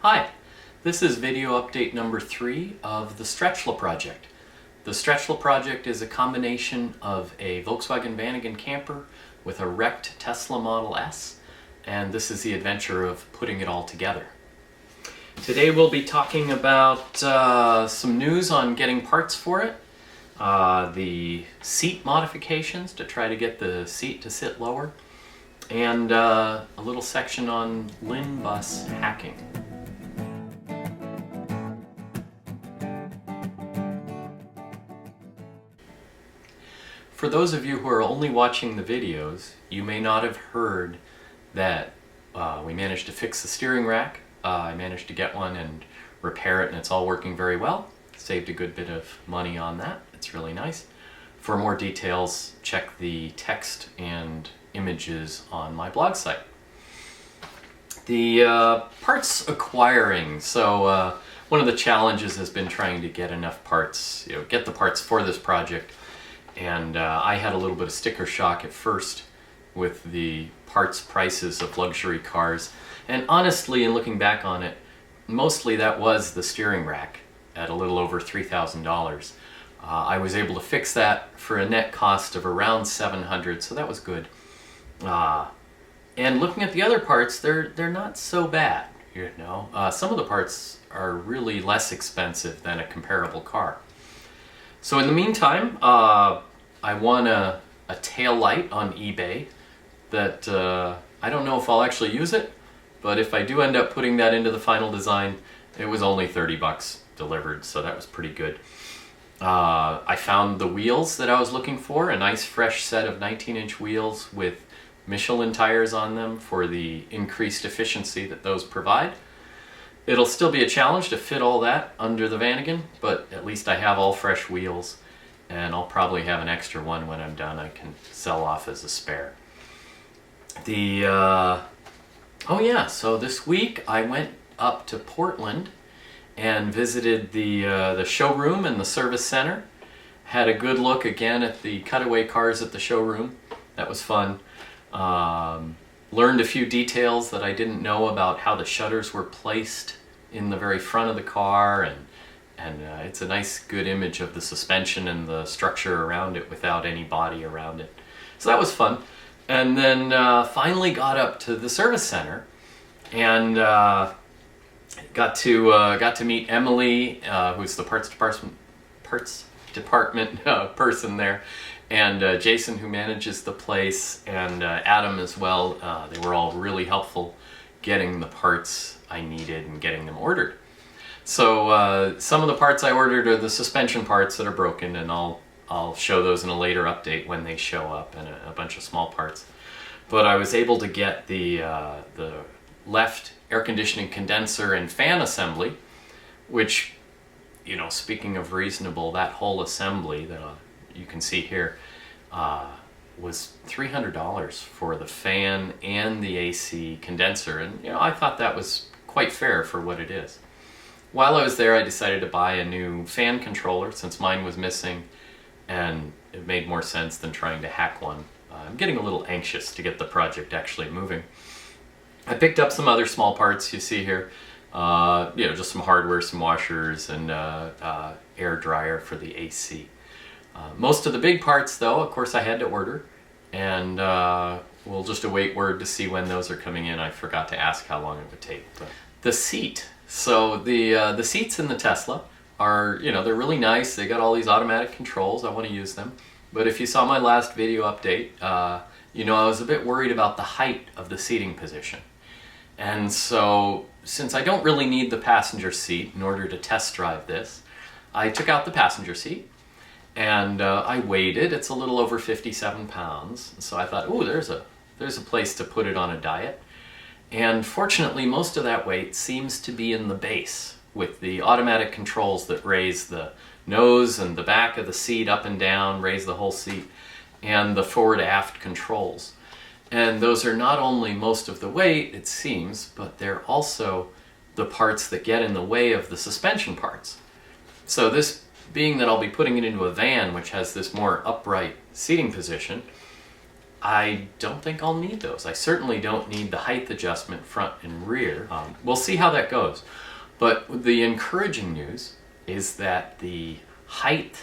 Hi, this is video update number 3 of the Stretchla Project. The Stretchla Project is a combination of a Volkswagen Vanagon camper with a wrecked Tesla Model S, and this is the adventure of putting it all together. Today we'll be talking about some news on getting parts for it, the seat modifications to try to get the seat to sit lower, and a little section on LIN bus hacking. For those of you who are only watching the videos, you may not have heard that we managed to fix the steering rack. I managed to get one and repair it, and it's all working very well. Saved a good bit of money on that. It's really nice. For more details, check the text and images on my blog site. The parts acquiring. So one of the challenges has been trying to get enough parts, get the parts for this project. And I had a little bit of sticker shock at first with the parts prices of luxury cars. And honestly, in looking back on it, mostly that was the steering rack at a little over $3,000. I was able to fix that for a net cost of around $700, so that was good. And looking at the other parts, they're not so bad. Some of the parts are really less expensive than a comparable car. So in the meantime, I won a tail light on eBay that I don't know if I'll actually use it, but if I do end up putting that into the final design, it was only 30 bucks delivered, so that was pretty good. I found the wheels that I was looking for, a nice fresh set of 19-inch wheels with Michelin tires on them for the increased efficiency that those provide. It'll still be a challenge to fit all that under the Vanagon, but at least I have all fresh wheels, and I'll probably have an extra one when I'm done I can sell off as a spare. So this week I went up to Portland and visited the showroom and the service center. Had a good look again at the cutaway cars at the showroom. That was fun. Learned a few details that I didn't know about how the shutters were placed in the very front of the car, and it's a nice good image of the suspension and the structure around it without any body around it. So that was fun. And then finally got up to the service center and got to meet Emily, who's the parts department person there, and Jason, who manages the place, and Adam as well. They were all really helpful getting the parts I needed and getting them ordered. So some of the parts I ordered are the suspension parts that are broken, and I'll show those in a later update when they show up, and a bunch of small parts. But I was able to get the left air conditioning condenser and fan assembly, which, speaking of reasonable, that whole assembly that you can see here was $300 for the fan and the AC condenser, and I thought that was quite fair for what it is. While I was there, I decided to buy a new fan controller since mine was missing, and it made more sense than trying to hack one. I'm getting a little anxious to get the project actually moving. I picked up some other small parts you see here, just some hardware, some washers, and air dryer for the AC. Most of the big parts, though, of course, I had to order, and we'll just await word to see when those are coming in. I forgot to ask how long it would take. But the seat. So the seats in the Tesla are, they're really nice. They got all these automatic controls. I want to use them. But if you saw my last video update, I was a bit worried about the height of the seating position. And so, since I don't really need the passenger seat in order to test drive this, I took out the passenger seat and I weighed it. It's a little over 57 pounds. So I thought, there's a place to put it on a diet. And fortunately, most of that weight seems to be in the base, with the automatic controls that raise the nose and the back of the seat up and down, raise the whole seat, and the forward-aft controls. And those are not only most of the weight, it seems, but they're also the parts that get in the way of the suspension parts. So this being that I'll be putting it into a van, which has this more upright seating position, I don't think I'll need those. I certainly don't need the height adjustment front and rear. We'll see how that goes. But the encouraging news is that the height,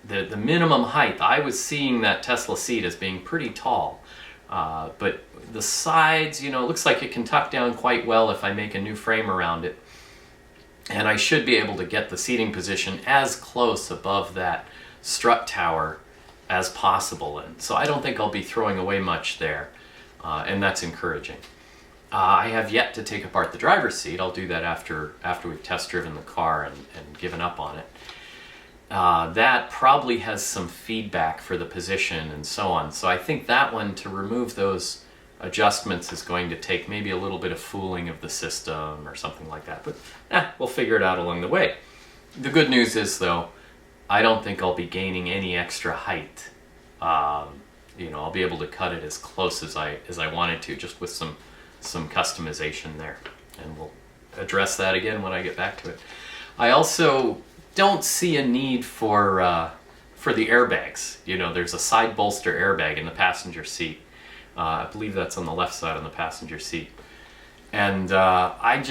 the minimum height, I was seeing that Tesla seat as being pretty tall. But the sides, you know, it looks like it can tuck down quite well if I make a new frame around it. And I should be able to get the seating position as close above that strut tower as possible. And so I don't think I'll be throwing away much there. And that's encouraging. I have yet to take apart the driver's seat. I'll do that after we've test driven the car and given up on it. That probably has some feedback for the position and so on. So I think that one, to remove those adjustments, is going to take maybe a little bit of fooling of the system or something like that. But we'll figure it out along the way. The good news is, though, I don't think I'll be gaining any extra height. You know, I'll be able to cut it as close as I wanted to, just with some customization there. And we'll address that again when I get back to it. I also don't see a need for the airbags. You know, there's a side bolster airbag in the passenger seat. I believe that's on the left side on the passenger seat. And I'm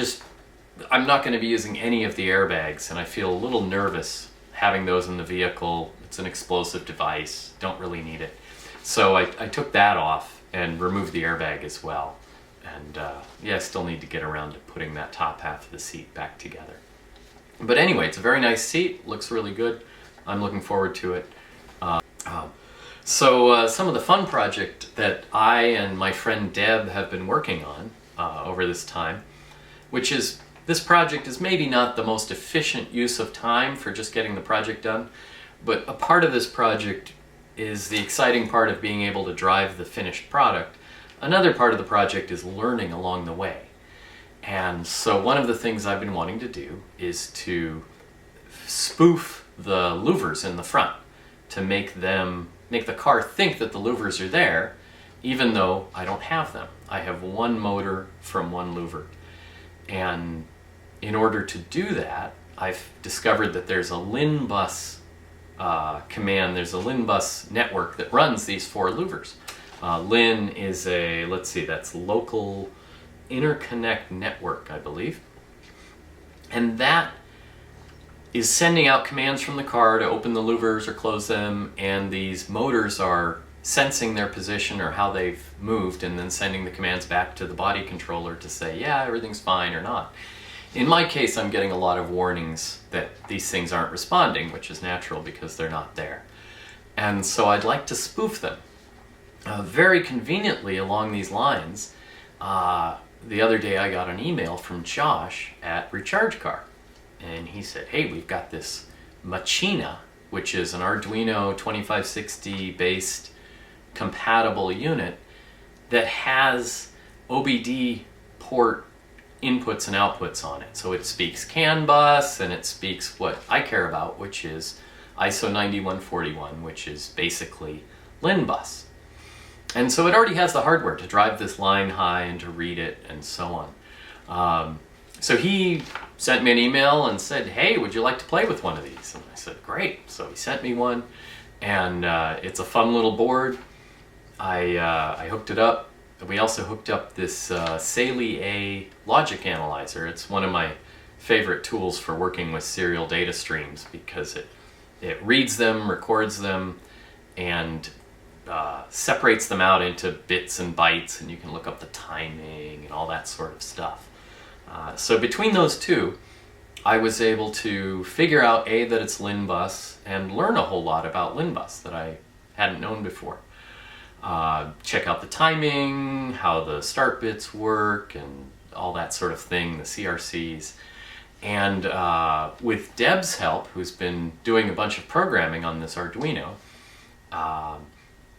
not going to be using any of the airbags, and I feel a little nervous having those in the vehicle. It's an explosive device, don't really need it. So I took that off and removed the airbag as well. And I still need to get around to putting that top half of the seat back together. But anyway, it's a very nice seat, looks really good. I'm looking forward to it. So some of the fun project that I and my friend Deb have been working on over this time, which is, this project is maybe not the most efficient use of time for just getting the project done, but a part of this project is the exciting part of being able to drive the finished product. Another part of the project is learning along the way. And so one of the things I've been wanting to do is to spoof the louvers in the front, to make the car think that the louvers are there, even though I don't have them. I have one motor from one louver. And in order to do that, I've discovered that there's a LIN bus command, there's a LIN bus network that runs these 4 louvers. LIN is that's Local Interconnect Network, I believe. And that is sending out commands from the car to open the louvers or close them, and these motors are sensing their position or how they've moved and then sending the commands back to the body controller to say, yeah, everything's fine or not. In my case, I'm getting a lot of warnings that these things aren't responding, which is natural because they're not there. And so I'd like to spoof them. Very conveniently along these lines, the other day I got an email from Josh at Recharge Car. And he said, hey, we've got this Macchina, which is an Arduino 2560 based compatible unit that has OBD port inputs and outputs on it. So it speaks CAN bus, and it speaks what I care about, which is ISO 9141, which is basically LIN bus. And so it already has the hardware to drive this line high and to read it and so on. So he sent me an email and said, hey, would you like to play with one of these? And I said, great. So he sent me one, and it's a fun little board. I hooked it up. We also hooked up this Saley A logic analyzer. It's one of my favorite tools for working with serial data streams because it reads them, records them, and separates them out into bits and bytes, and you can look up the timing and all that sort of stuff. So between those two, I was able to figure out that it's LIN bus and learn a whole lot about LIN bus that I hadn't known before. Check out the timing, how the start bits work, and all that sort of thing, the CRCs. And with Deb's help, who's been doing a bunch of programming on this Arduino,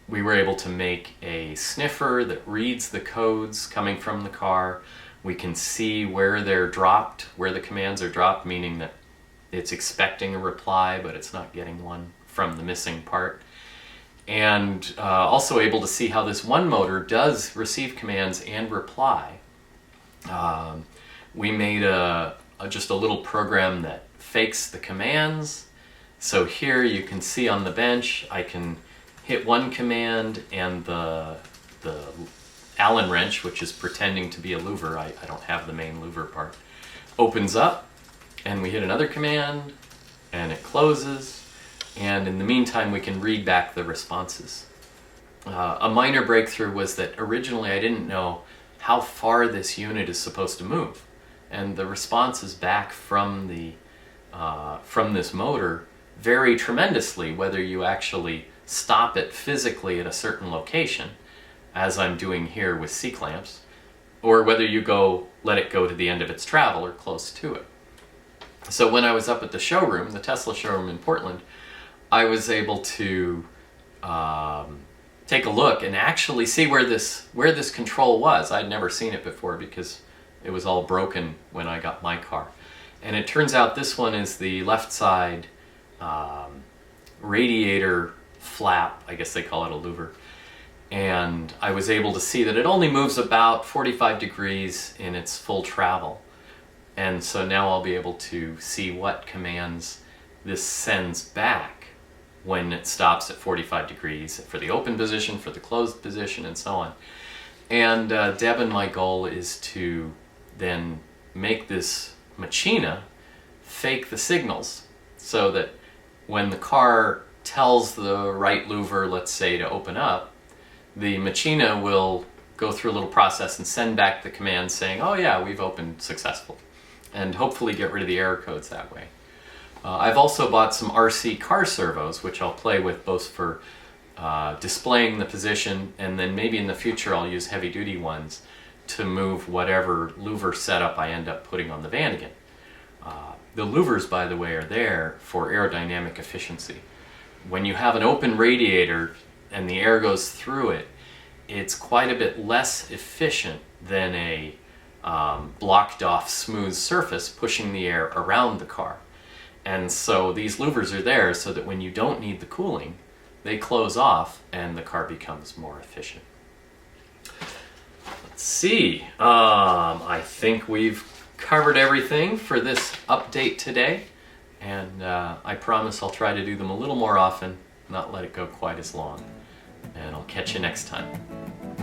we were able to make a sniffer that reads the codes coming from the car. We can see where they're dropped, where the commands are dropped, meaning that it's expecting a reply, but it's not getting one from the missing part. And also able to see how this one motor does receive commands and reply. We made just a little program that fakes the commands. So here you can see on the bench, I can hit one command and the Allen wrench, which is pretending to be a louver, I don't have the main louver part, opens up, and we hit another command and it closes, and in the meantime we can read back the responses. A minor breakthrough was that originally I didn't know how far this unit is supposed to move, and the responses back from this motor vary tremendously whether you actually stop it physically at a certain location, as I'm doing here with C-clamps, or whether you let it go to the end of its travel or close to it. So when I was up at the showroom, the Tesla showroom in Portland, I was able to take a look and actually see where this control was. I'd never seen it before because it was all broken when I got my car. And it turns out this one is the left side radiator flap, I guess they call it a louver. And I was able to see that it only moves about 45 degrees in its full travel. And so now I'll be able to see what commands this sends back when it stops at 45 degrees for the open position, for the closed position, and so on. And Deb and my goal is to then make this Macchina fake the signals so that when the car tells the right louver, let's say, to open up, the Macchina will go through a little process and send back the command saying, oh yeah, we've opened successfully, and hopefully get rid of the error codes that way. I've also bought some RC car servos, which I'll play with both for displaying the position, and then maybe in the future I'll use heavy-duty ones to move whatever louver setup I end up putting on the Vanagon. The louvers, by the way, are there for aerodynamic efficiency. When you have an open radiator and the air goes through it, it's quite a bit less efficient than a blocked off smooth surface pushing the air around the car. And so these louvers are there so that when you don't need the cooling, they close off and the car becomes more efficient. Let's see, I think we've covered everything for this update today, and I promise I'll try to do them a little more often, not let it go quite as long. And I'll catch you next time.